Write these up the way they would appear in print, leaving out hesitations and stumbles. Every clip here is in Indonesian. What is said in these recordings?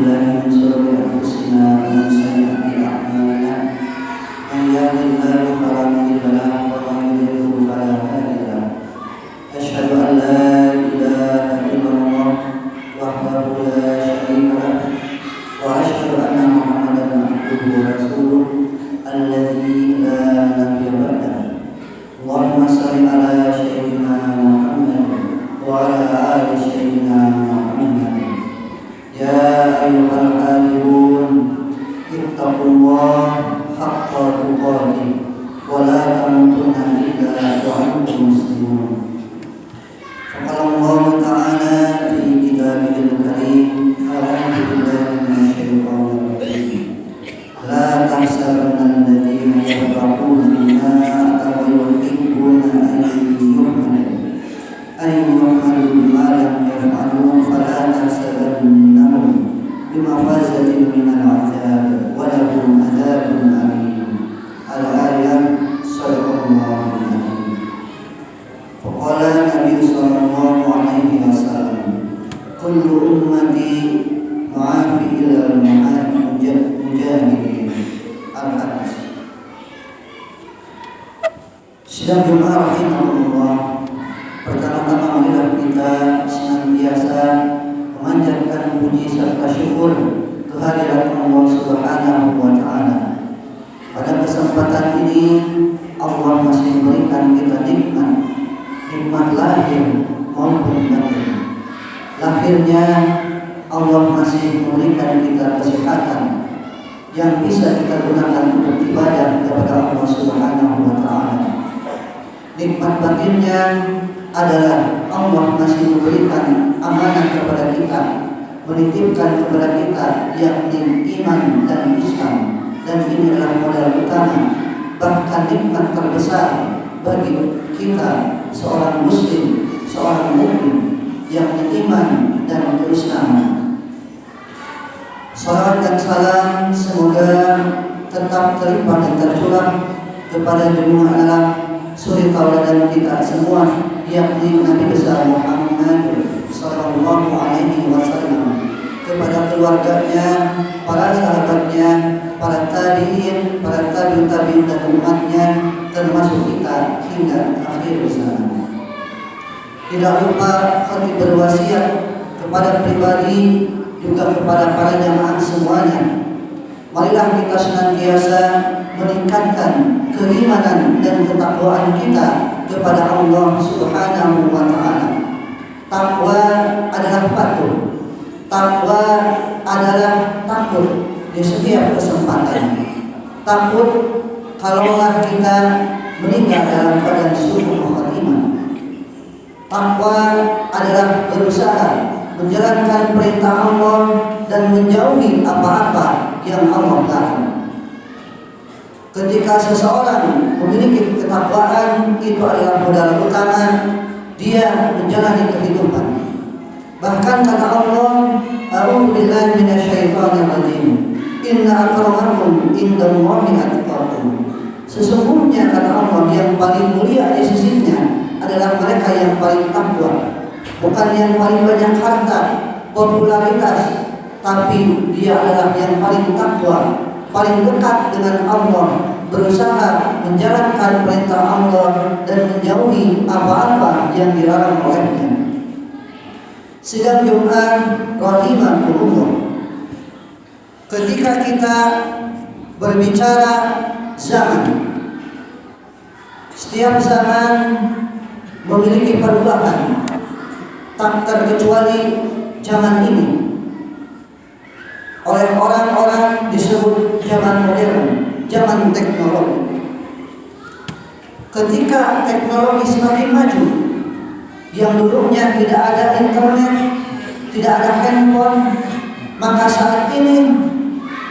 بالله من شرور أنفسنا ومن سيئات أعمالنا من يهد الله فلا مضل له ومن يضلل فلا هادي له أشهد أن لا إله إلا الله وحده لا شريك له وأشهد أن محمدا عبده ورسوله الذي لا نبي بعده اللهم صل على سيدنا محمد وعلى آل سيدنا محمد يا أيها الحاذرون اتقوا الله حق تقاته ولا تموتن إلا وأنتم مسلمون فقال الله تعالى في كتابه الكريم أعوذ بالله من الشيطان الرجيم لا تحسبن الذين يفرحون بما أتوا ويحبون أن يحملوا بما لم يفعلوا فلا تحسبنهم بمفازة من العذاب ولهم عذاب أليم. الآية صدق الله العظيم. فقال النبي صلى الله عليه وسلم كل أمتي معافي إلى المجاهدين. Al-Hadis. Sidang Jumat rahimahullah. Pertama-tama marilah kita senantiasa memanjatkan puji serta syukur kehadirat Allah Subhanahu wa taala. Pada kesempatan ini Allah masih memberikan kita nikmat lahir maupun batin. Lahirnya Allah masih memberikan kita kesehatan yang bisa kita gunakan untuk ibadah kepada Allah Subhanahu wa taala. Nikmat batinnya adalah Allah masih memberikan amanah kepada kita, menitipkan kepada kita yakni iman dan Islam, dan ini adalah modal utama, bahkan nikmat terbesar bagi kita seorang muslim, seorang mukmin, yakni iman dan keislaman. Salawat dan salam semoga tetap terlimpah dan tercurah kepada junjungan alam suri tauladan kita semua, yakni Nabi besar Muhammad sallallahu alaihi wasallam, kepada keluarganya, para sahabatnya, para tabi'in, para tabi'in dan umatnya, termasuk kita hingga akhir zaman. Tidak lupa khatib berwasiat kepada pribadi juga kepada para jamaah semuanya. Marilah kita senantiasa meningkatkan keimanan dan ketakwaan kita kepada Allah Subhanahu wa taala. Takwa adalah patuh. Takwa adalah takut di setiap kesempatan. Takut kalaulah kita meninggal dalam keadaan su'ul khatimah. Takwa adalah berusaha menjalankan perintah Allah dan menjauhi apa-apa yang Allah larang. Ketika seseorang memiliki ketakwaan, itu adalah modal utama dia menjalani kehidupan. Bahkan kata Allah, A'udzu billahi minasyaitonir rajim. Inna akramakum indallahi atqakum. Sesungguhnya kata Allah, yang paling mulia di sisinya adalah mereka yang paling takwa. Bukan yang paling banyak harta, popularitas, tapi dia adalah yang paling takwa, paling dekat dengan Allah, berusaha menjalankan perintah Allah dan menjauhi apa-apa yang dilarang olehnya. Sidang Jumat rahimahullah. Ketika kita berbicara zaman, setiap zaman memiliki perubahan, tak terkecuali zaman ini oleh orang-orang disebut zaman modern, zaman teknologi. Ketika teknologi semakin maju, yang dulunya tidak ada internet, tidak ada handphone, maka saat ini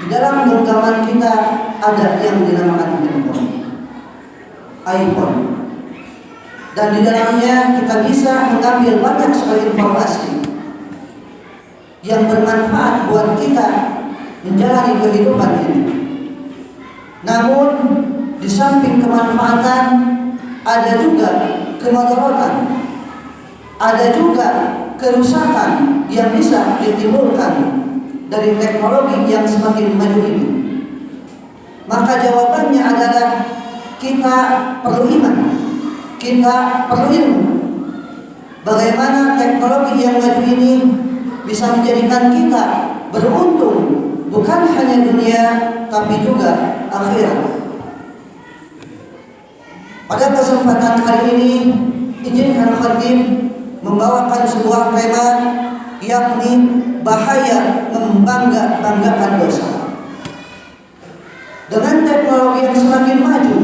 di dalam genggaman kita ada yang dinamakan handphone, iPhone. Dan di dalamnya kita bisa mengambil banyak sekali informasi yang bermanfaat buat kita menjalani kehidupan ini. Namun di samping kemanfaatan ada juga kemudaratan, ada juga kerusakan yang bisa ditimbulkan dari teknologi yang semakin maju ini? Maka jawabannya adalah kita perlu iman, kita perlu ilmu. Bagaimana teknologi yang maju ini bisa menjadikan kita beruntung, bukan hanya dunia tapi juga akhirat. Pada kesempatan hari ini, izinkan khatib membawakan sebuah tema, yakni bahaya membangga-banggakan dosa. Dengan teknologi yang semakin maju,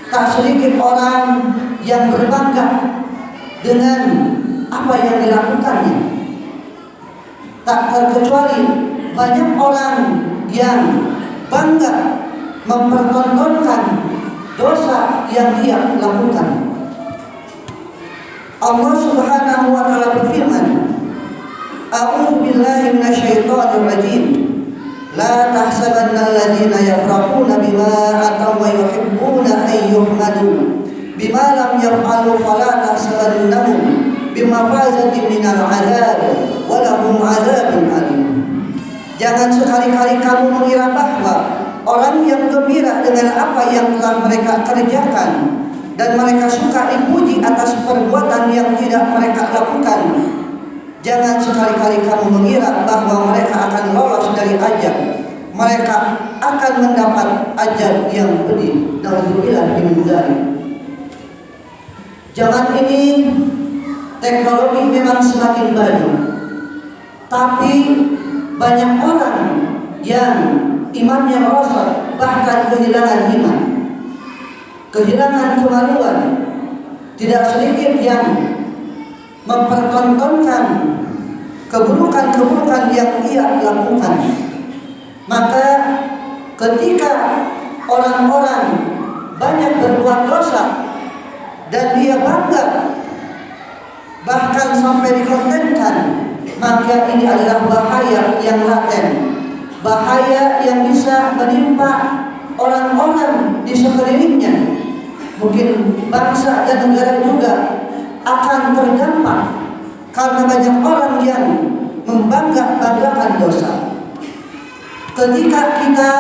tak sedikit orang yang berbangga dengan apa yang dilakukannya. Tak terkecuali banyak orang yang bangga mempertontonkan dosa yang dia lakukan. Allah Subhanahu wa taala berfirman, A'udzu billahi minasyaitonir rajim. La tahsabanna alladziina yafrahuna bima ataw wa yuhibbuna an yuhmadu bima lam yaf'alu fala tahsabannahum bimafazatin minal 'adzab wa lahum 'adzabun alim. Jangan sekali-kali kamu mengira bahwa orang yang gembira dengan apa yang telah mereka kerjakan dan mereka suka dipuji atas perbuatan yang tidak mereka lakukan, jangan sekali-kali kamu mengira bahwa mereka akan lolos dari azab. Mereka akan mendapat azab yang pedih. Nauzubillah min dzalik. Zaman ini teknologi memang semakin maju, tapi banyak orang yang imannya merosot, bahkan kehilangan iman, kehilangan kemaluan. Tidak sedikit yang mempertontonkan keburukan-keburukan yang ia lakukan. Maka ketika orang-orang banyak berbuat dosa dan dia bangga, bahkan sampai dikontenkan, maka ini adalah bahaya yang laten, bahaya yang bisa menimpa orang-orang di sekelilingnya. Mungkin bangsa dan negara juga akan terdampak karena banyak orang yang membangga-banggakan dosa. Ketika kita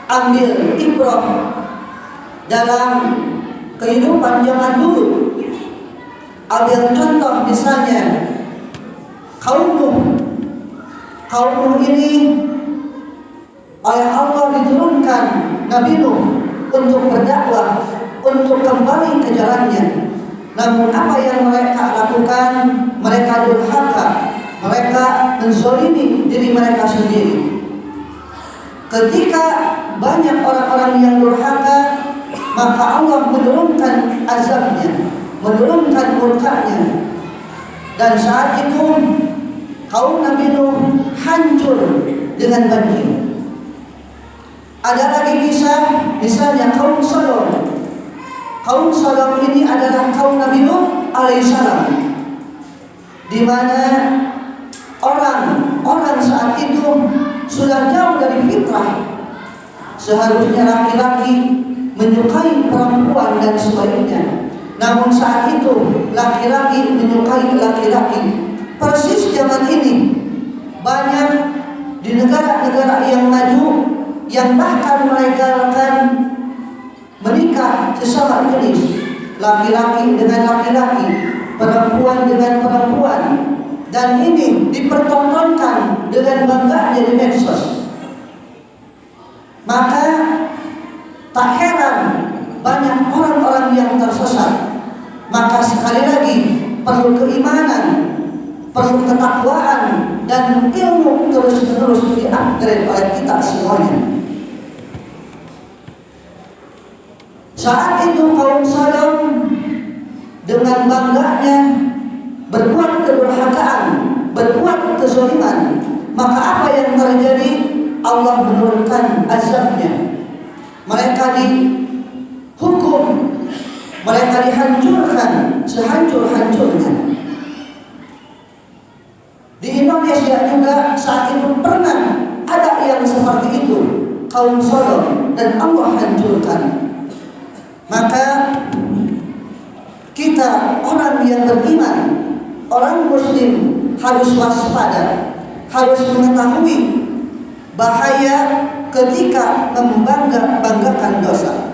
ambil ibrah dalam kehidupan zaman dulu, ambil contoh misalnya kaum Nuh ini oleh Allah diturunkan Nabi Nuh untuk berdakwah, untuk kembali ke jalannya. Namun apa yang mereka lakukan? Mereka durhaka, mereka menzalimi diri mereka sendiri. Ketika banyak orang-orang yang durhaka, maka Allah menurunkan azabnya, menurunkan murkanya. Dan saat itu kaum Nabi Nuh hancur dengan banjir. Ada lagi kisah, misalnya kaum Sodom. Kaum Sodom ini adalah kaum Nabi Nuh alaihissalam, di mana orang-orang saat itu sudah jauh dari fitrah. Seharusnya laki-laki menyukai perempuan dan sebaliknya. Namun saat itu laki-laki menyukai laki-laki. Persis zaman ini banyak di negara-negara yang maju yang bahkan melegalkan menikah sesama jenis, laki-laki dengan laki-laki, perempuan dengan perempuan, dan ini dipertontonkan dengan bangganya di medsos. Maka tak heran banyak orang-orang yang tersesat. Maka sekali lagi perlu keimanan, perlu ketakwaan, dan ilmu terus-menerus di-upgrade oleh kita semuanya. Saat itu kaum Sodom dengan bangganya berbuat kedurhakaan, berbuat kezaliman. Maka apa yang terjadi? Allah menurunkan azabnya. Mereka dihukum, mereka dihancurkan sehancur-hancurnya. Di Indonesia juga saat itu pernah ada yang seperti itu, kaum Sodom, dan Allah hancurkan. Maka kita orang yang beriman, orang muslim harus waspada, harus mengetahui bahaya ketika membanggakan dosa.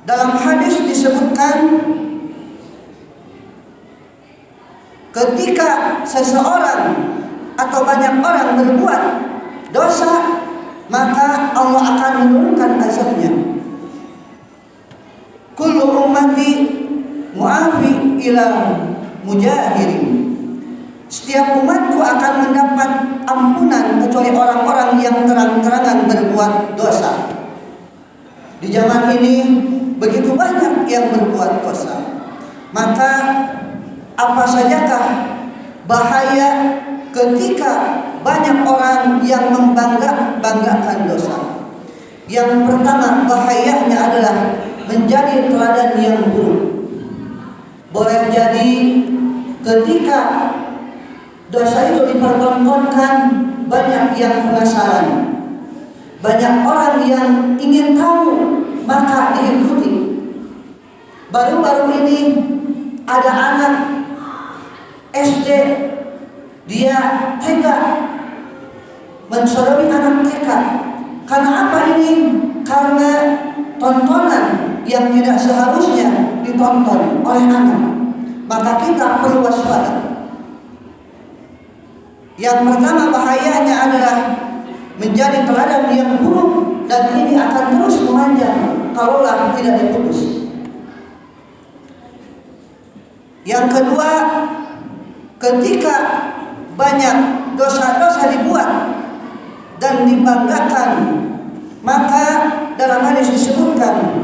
Dalam hadis disebutkan ketika seseorang atau banyak orang berbuat dosa, maka Allah akan menurunkan azabnya. Kullu ummati mu'afi ila mujahirin. Setiap umatku akan mendapat ampunan kecuali orang-orang yang terang-terangan berbuat dosa. Di zaman ini begitu banyak yang berbuat dosa. Maka apa sajakah bahaya ketika banyak orang yang membanggakan dosa? Yang pertama bahayanya adalah menjadi teladan yang buruk. Boleh jadi ketika dosa itu dipertontonkan, banyak yang penasaran, banyak orang yang ingin tahu, maka diikuti. Baru-baru ini ada anak SD, dia tega mensodomi anak TK. Karena apa ini? Karena tontonan yang tidak seharusnya ditonton oleh anak. Maka kita perlu waspada. Yang pertama bahayanya adalah menjadi teladan yang buruk, dan ini akan terus memanjang kalaulah tidak diputus. Yang kedua, ketika banyak dosa-dosa dibuat dan dibanggakan, maka dalam hadis disebutkan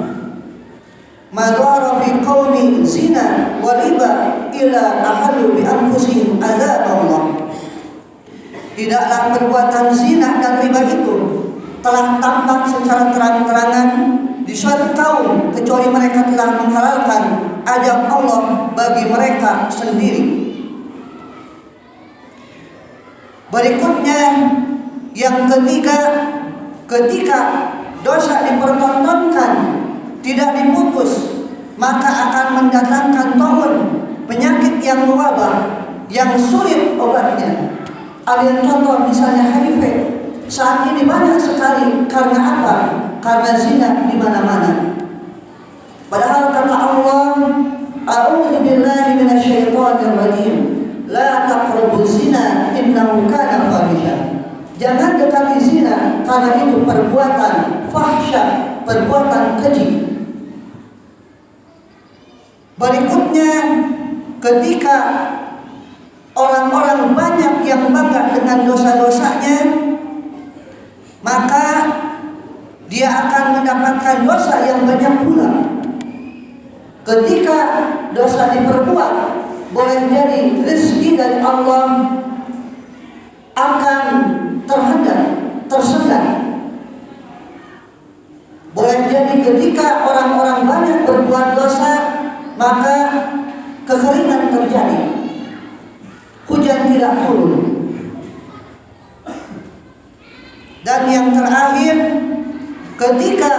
madhara fi qaumi zina wa riba ila ahallu bi anfusihim azab Allah. Tidaklah perbuatan zina dan riba itu telah tampak secara terang-terangan di suatu kaum kecuali mereka telah menghalalkan azab Allah bagi mereka sendiri. Berikutnya yang ketiga, ketika dosa dipertontonkan tidak diputus, maka akan mendatangkan taun penyakit yang mewabah yang sulit obatnya. Ambil contoh misalnya HIV. Saat ini banyak sekali. Karena apa? Karena zina di mana-mana. Padahal kata Allah, a'udzu billahi minasyaitonir rajim, la taqrabuz zina innahu kana fahisha. Jangan dekati zina karena itu perbuatan fahsya, perbuatan keji. Berikutnya, ketika orang-orang banyak yang bangga dengan dosa-dosanya, maka dia akan mendapatkan dosa yang banyak pula. Ketika dosa diperbuat, boleh jadi rezeki dari Allah akan terhendak, tersendat. Boleh jadi ketika orang-orang banyak berbuat dosa, maka kekeringan terjadi, hujan tidak turun. Dan yang terakhir, ketika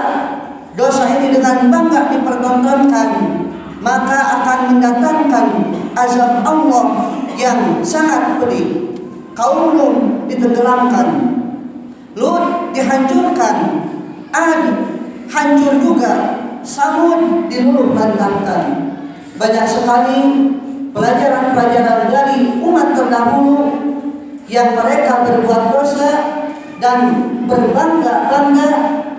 dosa ini dengan bangga dipertontonkan, maka akan mendatangkan azab Allah yang sangat pedih. Kaum Nuh ditenggelamkan, Lut dihancurkan, Ad hancur juga, Samud diluluh lantahkan. Banyak sekali pelajaran-pelajaran dari umat terdahulu yang mereka berbuat dosa dan berbangga-bangga,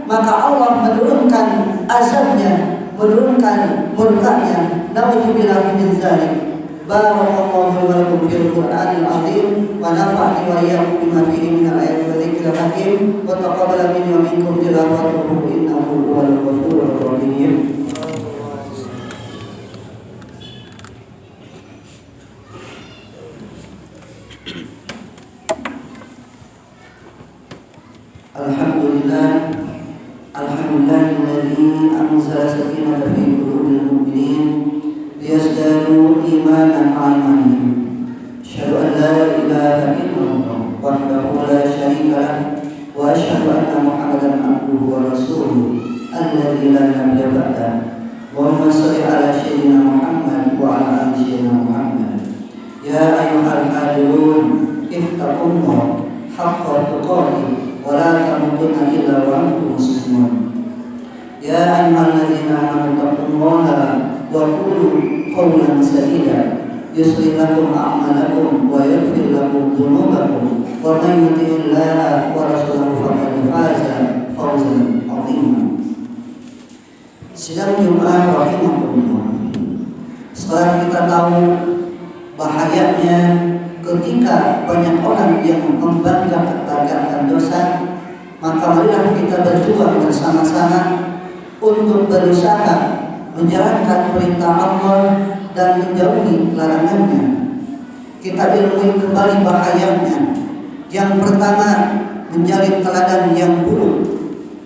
maka Allah menurunkan azabnya, menurunkan murkanya. Nauzubillahi min dzalik. Barakallahu wa lakum fil Qur'anil azim wa nafa'ani wa iyyakum bima fihi min al-ayati wa dzikril hakim wa taqabbala minni wa minkum tilawatahu innahu huwal ghafurur rahim. Alhamdulillahilladzi anzala sakinata fi qulubil mu'minin liyazdadu imanan ma'a imanihim. Asyhadu an la ilaha illallah wahdahu la syarika lah wa asyhadu anna Muhammadan abduhu wa rasuluhu alladzi la nabiyya ba'dahu. Allahumma shalli ala sayyidina Muhammad wa ala ali sayyidina Muhammad. يا أيها الحاضرون اتقوا الله حق تقاته ولا تموتن إلا وأنتم مسلمون يا أيها الذين آمنوا اتقوا الله وقولوا قولا سديدا يصلح لكم أعمالكم ويغفر لكم ذنوبكم ومن يطع الله ورسوله فقد فاز فوزا عظيما. Sidang Jumat rahimahullah. Setelah kita tahu bahayanya ketika banyak orang yang membanggakan dosa, maka marilah kita berjuang bersama-sama untuk berusaha menjalankan perintah Allah dan menjauhi larangannya. Kita ilmui kembali bahayanya. Yang pertama, menjadi teladan yang buruk.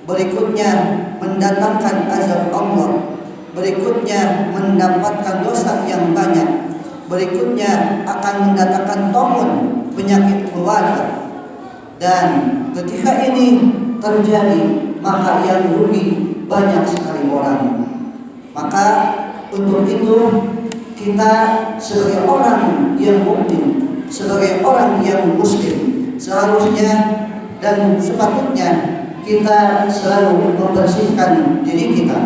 Berikutnya, mendatangkan azab Allah. Berikutnya, mendapatkan dosa yang banyak. Berikutnya, akan mendatangkan tomun penyakit keluarga. Dan ketika ini terjadi, maka yang rugi banyak sekali orang. Maka untuk itu kita sebagai orang yang mukmin, sebagai orang yang muslim, seharusnya dan sepatutnya kita selalu membersihkan diri kita.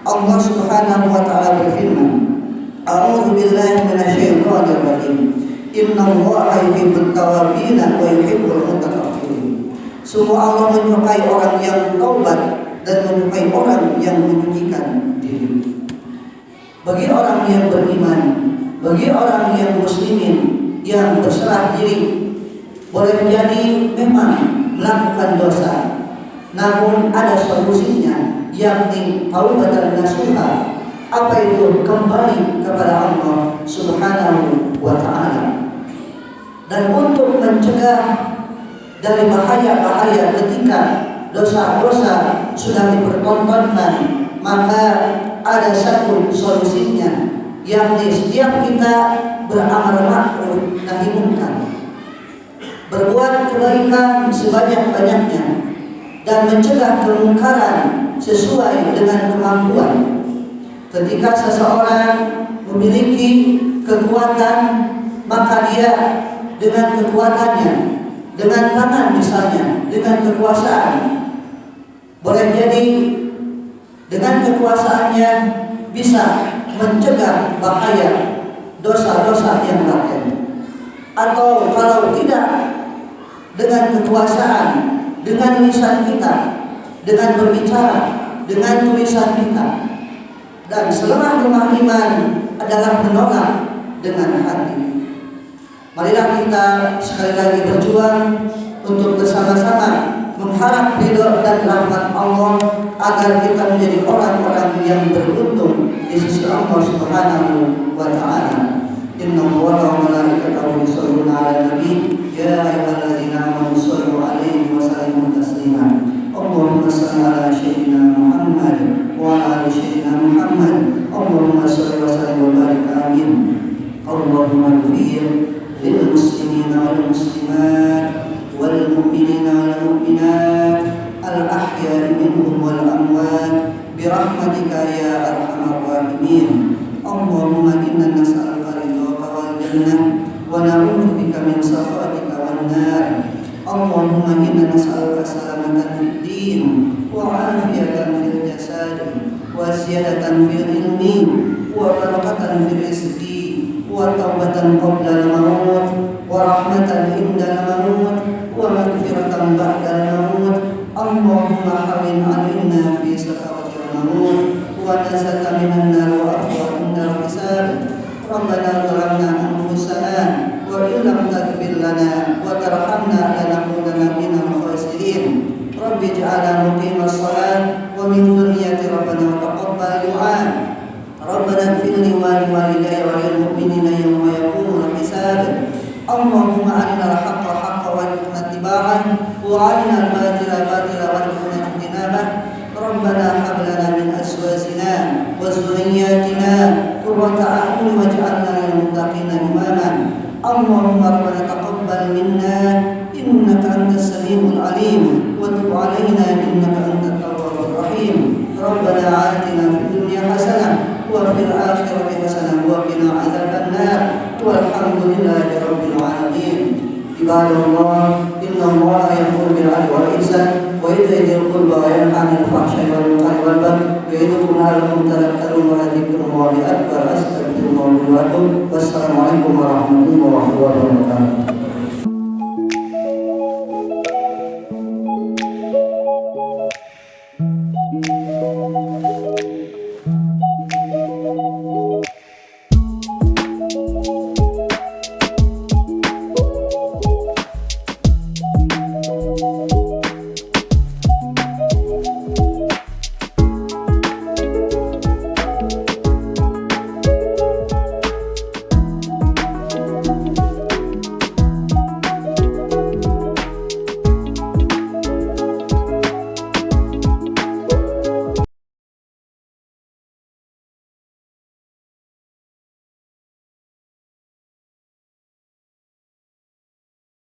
Allah Subhanahu wa taala berfirman, A'udzu billahi minasyaitonir rajim. Innallaha yuhibbut tawwabin wa yuhibbul mutatahhirin. Sungguh Allah menyukai orang yang taubat dan menyukai orang yang menyucikan diri. Bagi orang yang beriman, bagi orang yang muslimin yang berserah diri, boleh jadi memang melakukan dosa, namun ada solusinya, yakni taubatan nasuha. Apa itu? Kembali kepada Allah Subhanahu wa ta'ala. Dan untuk mencegah dari bahaya-bahaya ketika dosa-dosa sudah dipertontonkan, maka ada satu solusinya, yakni setiap kita beramal ma'ruf nahi munkar, berbuat kebaikan sebanyak-banyaknya, dan mencegah kemungkaran sesuai dengan kemampuan. Ketika seseorang memiliki kekuatan, maka dia dengan kekuatannya, dengan tangan misalnya, dengan kekuasaan, boleh jadi dengan kekuasaannya bisa mencegah bahaya dosa-dosa yang laten. Atau kalau tidak, dengan kekuasaan, dengan lisan kita, dengan berbicara, dengan tulisan kita. Dan selemah-lemah iman adalah menolak dengan hati. Marilah kita sekali lagi berjuang untuk bersama-sama mengharap ridho dan rahmat Allah, agar kita menjadi orang-orang yang beruntung di sisi Allah Subhanahu wa ta'ala. Inna Allaha wa malaikatahu yusholluna 'alan nabi ya ayyuhalladzina amanu shollu 'alaihi wa sallimu taslima. Allahumma shalli 'ala sayyidina Muhammad wa 'ala ali sayyidina Muhammad. Allahumma shalli wa sallim wa barik amin. Allahumma ighfir lil muslimina wal muslimat wal mu'minina wal mu'minat al ahya'i minhum wal amwat bi rahmatika ya arhamar rahimin. Allahumma inna nas'aluka ridhaka wal jannah wa na'udzu bika min sakhatika wan nar. Allahumma inna nas'aluka salamatan fid din wa 'afiyatan fil jasad wa ziyadatan fil ilmi wa barakatan fil rizqi wa taubatan qabla al-maut wa rahmatan inda al-maut wa maghfiratan ba'da al-maut. Allahumma hawwin 'alaina fi sakaratil maut wa nazata minan nar wa afwa inda al-hisab. Rabbana zalamna anfusana wa illam taghfir lana wa tarhamna lanakunanna minal khasirin. Rabbi ij'alna muqimas shalah wa min dhurriyyati rabbana wa taqabbal du'a. Rabbana ighfir li wa liwalidayya wa lil mu'minina yawma yaqumul hisab. Allahumma arinal haqqa haqqan warzuqna ittiba'ah wa arinal batila batilan warzuqna ijtinabah. Rabbana hab lana min azwajina wa dhurriyyatina qurrata a'yun waj'alna lil muttaqina imama. Allahumma rabbana taqabbal minna innaka antas samiul alim wa tub 'alaina innaka antat tawwabur rahim. Rabbana atina fid dunya hasanah wa fil akhirati hasanah wa qina adzabannar. walhamdulillahi rabbil alamin. Ibadallah, inna Allaha ya'muru bil 'adli wal ihsan wa ita'i dzil qurba wa yanha 'anil fahsya'i wal munkari wal baghi ya'idukum la'allakum tadhakkarun wa dzikrullahi akbar. Astaghfirullah li wa lakum. Wassalamu alaikum warahmatullahi wabarakatuh.